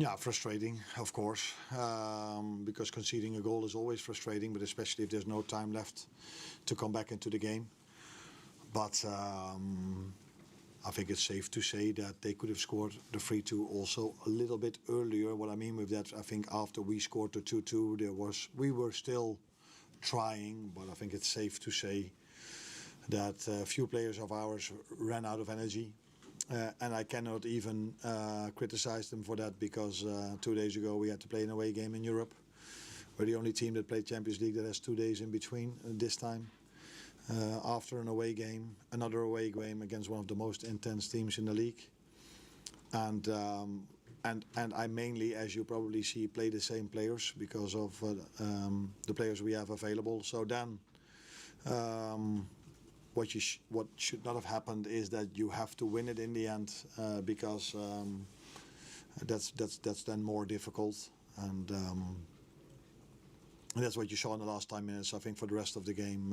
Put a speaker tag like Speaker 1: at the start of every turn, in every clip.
Speaker 1: Yeah, frustrating, of course, because conceding a goal is always frustrating, but especially if there's no time left to come back into the game. But I think it's safe to say that they could have scored the 3-2 also a little bit earlier. What I mean with that, I think after we scored the 2-2, we were still trying, but I think it's safe to say that a few players of ours ran out of energy. And I cannot even criticize them for that, because 2 days ago we had to play an away game in Europe. We're the only team that played Champions League that has 2 days in between this time. After an away game, another away game against one of the most intense teams in the league. And I mainly, as you probably see, play the same players because of the players we have available. So then what should not have happened is that you have to win it in the end, because that's then more difficult, and that's what you saw in the last 10 minutes. I think for the rest of the game,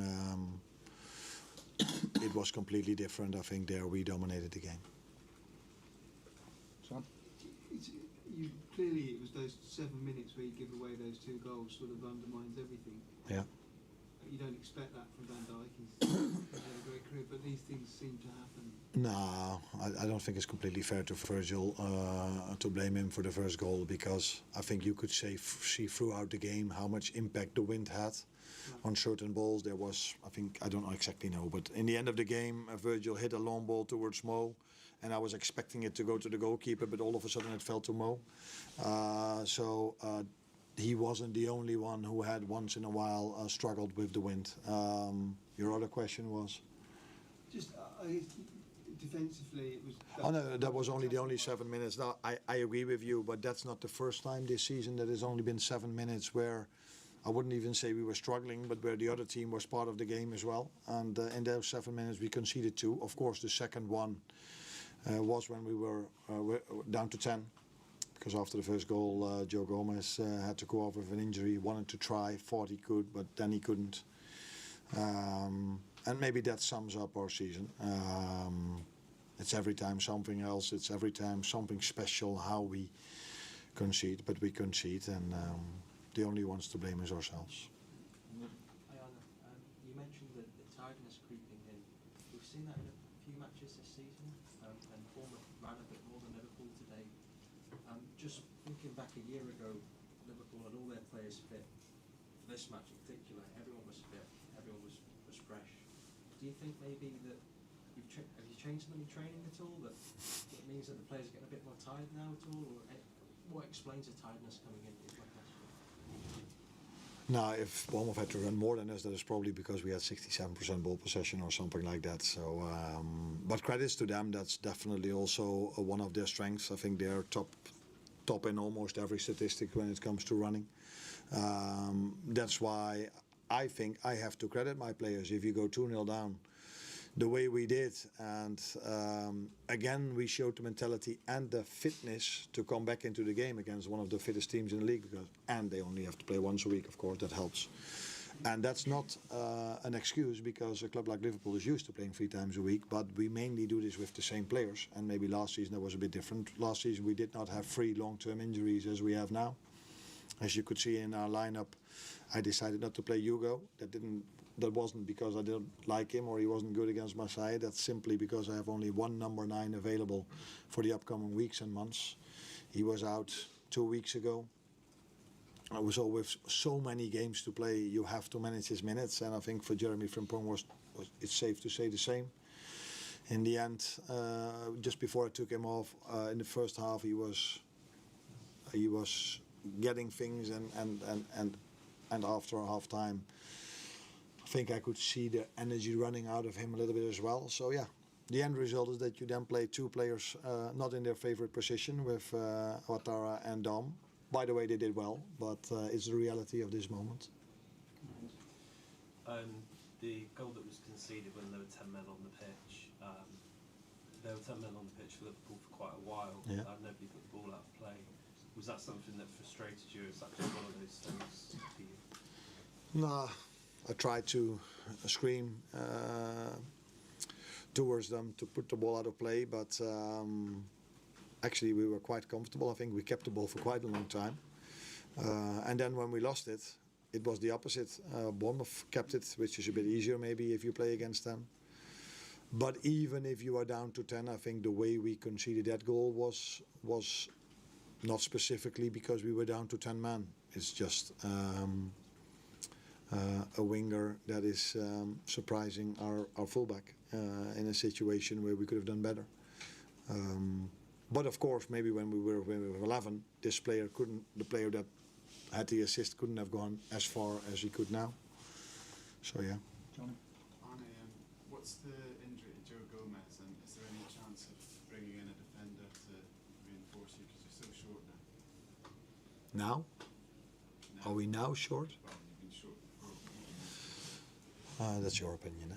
Speaker 1: it was completely different. I think there we dominated the game.
Speaker 2: Son?
Speaker 3: Clearly it was those 7 minutes where you give away those 2 goals sort of undermines everything.
Speaker 1: Yeah.
Speaker 3: You don't expect that from Van Dijk. He's had a great career, but these things seem to happen.
Speaker 1: No, I don't think it's completely fair to Virgil to blame him for the first goal, because I think you could see throughout the game how much impact the wind had on certain balls. There was, I don't exactly know, but in the end of the game, Virgil hit a long ball towards Mo, and I was expecting it to go to the goalkeeper, but all of a sudden it fell to Mo. He wasn't the only one who had once in a while struggled with the wind. Your other question was?
Speaker 3: Just defensively, it was...
Speaker 1: Oh no, that was only the only 7 minutes. Now, I agree with you, but that's not the first time this season that it's only been 7 minutes where I wouldn't even say we were struggling, but where the other team was part of the game as well. And in those 7 minutes we conceded 2. Of course, the second one was when we were down to 10. Because after the first goal, Joe Gomez had to go off with an injury. He wanted to try, thought he could, but then he couldn't. And maybe that sums up our season. It's every time something else. It's every time something special how we concede. But we concede, and the only ones to blame is ourselves.
Speaker 4: Hi Arne, you mentioned the tiredness creeping in. We've seen that in a few matches this season, and Bournemouth ran a bit more than Liverpool today. Just thinking back a year ago, Liverpool had all their players fit. For this match in particular, everyone was fit, everyone was fresh. Do you think maybe that have you changed any training at all that means that the players are getting a bit more tired now at all? Or what explains the tiredness coming in? Is my question.
Speaker 1: Now, if Bournemouth had to run more than us, that is probably because we had 67% ball possession or something like that. So, but credits to them. That's definitely also one of their strengths. I think they're top in almost every statistic when it comes to running. That's why I think I have to credit my players. If you go 2-0 down, the way we did, and again we showed the mentality and the fitness to come back into the game against one of the fittest teams in the league, and they only have to play once a week, of course, that helps. And that's not an excuse, because a club like Liverpool is used to playing 3 times a week, but we mainly do this with the same players, and maybe last season that was a bit different. Last season we did not have 3 long-term injuries as we have now. As you could see in our lineup, I decided not to play Hugo. That wasn't because I didn't like him or he wasn't good against Marseille. That's simply because I have only one number 9 available for the upcoming weeks and months. He was out 2 weeks ago. I was always so many games to play. You have to manage his minutes, and I think for Jeremy Frimpong it's safe to say the same. In the end, just before I took him off in the first half, he was getting things, and after half time, I think I could see the energy running out of him a little bit as well. So yeah, the end result is that you then play 2 players not in their favorite position with Ouattara and Dom. By the way, they did well, but it's the reality of this moment.
Speaker 5: The goal that was conceded when there were 10 men on the pitch, there were 10 men on the pitch for Liverpool for quite a while.
Speaker 1: Yeah.
Speaker 5: Nobody put the ball out of play. Was that something that frustrated you? Is that just one of those things for you?
Speaker 1: Nah, I tried to scream towards them to put the ball out of play, but actually we were quite comfortable. I think we kept the ball for quite a long time. And then when we lost it, it was the opposite. Bournemouth kept it, which is a bit easier maybe if you play against them. But even if you are down to 10, I think the way we conceded that goal was not specifically because we were down to 10 men. It's just a winger that is surprising our fullback in a situation where we could have done better. But of course, maybe when we were 11, this player couldn't. The player that had the assist couldn't have gone as far as he could now. So yeah.
Speaker 2: Johnny?
Speaker 6: Arne, what's the injury to Joe Gomez, and is there any chance of bringing in a defender to reinforce you because you're so short now?
Speaker 1: Now? Are we now short?
Speaker 6: Well, you've been short before.
Speaker 1: That's your opinion.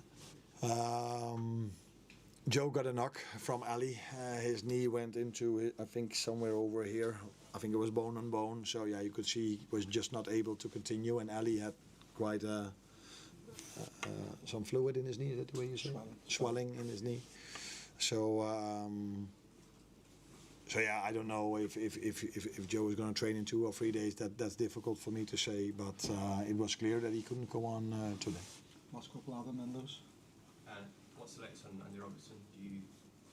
Speaker 1: Joe got a knock from Ali. His knee went into, I think, somewhere over here. I think it was bone on bone. So yeah, you could see he was just not able to continue. And Ali had quite some fluid in his knee. Is that the way you say? Swelling in his knee. So yeah, I don't know if Joe is going to train in 2 or 3 days. That's difficult for me to say. But it was clear that he couldn't go on today.
Speaker 2: Last couple, Adam and Lewis.
Speaker 4: What's the next on Andy Robertson? Do you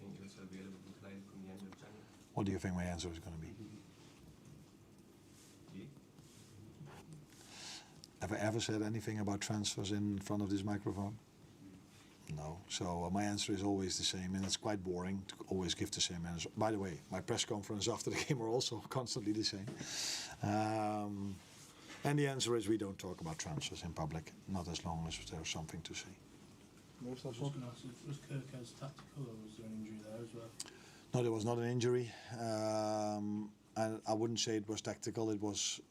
Speaker 4: think he'll still be a Liverpool player from the end of January?
Speaker 1: What do you think my answer is going to be?
Speaker 4: You?
Speaker 1: Have I ever said anything about transfers in front of this microphone? No. So my answer is always the same, and it's quite boring to always give the same answer. By the way, my press conference after the game are also constantly the same. And the answer is we don't talk about transfers in public, not as long as there's something to say.
Speaker 2: Lewis,
Speaker 7: I
Speaker 2: last
Speaker 7: was
Speaker 2: one?
Speaker 7: going to ask, was Kirkhouse tactical or was there an injury there as well?
Speaker 1: No, there was not an injury. And I wouldn't say it was tactical. It was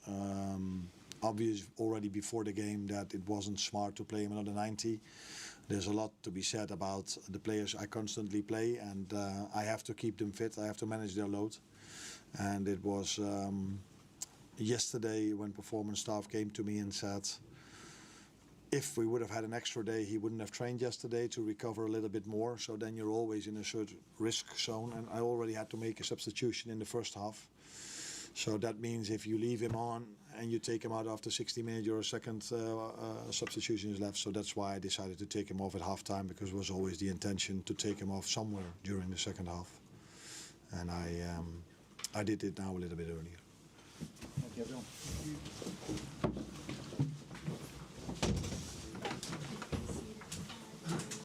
Speaker 1: obvious already before the game that it wasn't smart to play him another 90. There's a lot to be said about the players I constantly play, and I have to keep them fit. I have to manage their load. And it was yesterday when performance staff came to me and said, if we would have had an extra day, he wouldn't have trained yesterday to recover a little bit more. So then you're always in a certain risk zone. And I already had to make a substitution in the first half. So that means if you leave him on and you take him out after 60 minutes, your second substitution is left. So that's why I decided to take him off at halftime, because it was always the intention to take him off somewhere during the second half. And I did it now a little bit earlier.
Speaker 2: Thank you, everyone.